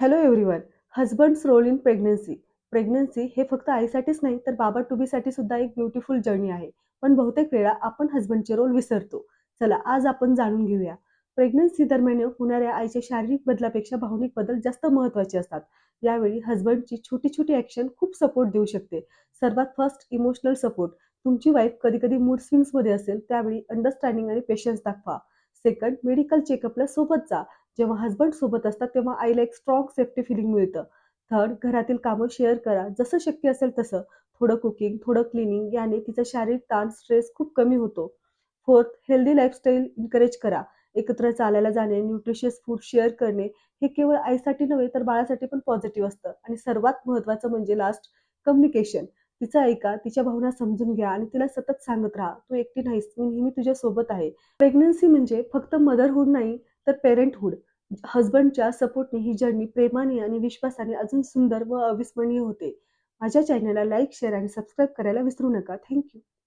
Hello everyone. Husband's role in pregnancy. Pregnancy हे फक्त आईसाठीच नाही तर बाबा टू बीसाठी सुद्धा एक ब्युटिफुल जर्नी आहे. पण बहुतेक वेळा आपण हस्बंडचे रोल विसरतो. चला आज आपण जाणून घेऊया. प्रेग्नन्सी दरम्यान होणाऱ्या आईच्या शारीरिक बदलापेक्षा भावनिक बदल जास्त महत्त्वाचे असतात. यावेळी हस्बंडची छोटी-छोटी ॲक्शन खूप सपोर्ट देऊ शकते. सर्वात फर्स्ट इमोशनल सपोर्ट. तुमची वाईफ कधी-कधी मूड स्विंग्समध्ये असेल त्यावेळी अंडरस्टँडिंग आणि पेशन्स दाखवा. सेकंड, मेडिकल चेकअपला सोबत जा. जेव्हा हसबंड सोबत असतात तेव्हा आईला एक स्ट्रॉंग सेफ्टी फीलिंग मिळतं. थर्ड, घरातील कामं शेअर करा. जसं शक्य असेल तसं. थोडं कुकिंग, थोडं क्लीनिंग याने तिचा शारीरिक ताण, स्ट्रेस खूप कमी होतो. फोर्थ, हेल्दी लाईफस्टाईल एन्करेज करा. एकत्र चालायला जाणे, न्यूट्रिशियस फूड शेअर करणे हे केवळ आईसाठी नव्हे तर बाळासाठी पण पॉझिटिव्ह असतं. आणि सर्वात महत्त्वाचं म्हणजे लास्ट, कम्युनिकेशन. तिचं ऐका, तिच्या भावना समजून घ्या आणि तिला सतत सांगत राहा, "तू एकटी नाहीस, मी नेहमी तुझ्यासोबत आहे." प्रेग्नन्सी म्हणजे फक्त मदरहूड नाही तर पेरेंटहूड. हसबंडच्या सपोर्टने ही जर्नी प्रेमाने आणि विश्वासाने अजून सुंदर व अविस्मरणीय होते. माझ्या चॅनलला लाईक, शेअर आणि सबस्क्राईब करायला विसरू नका. Thank you.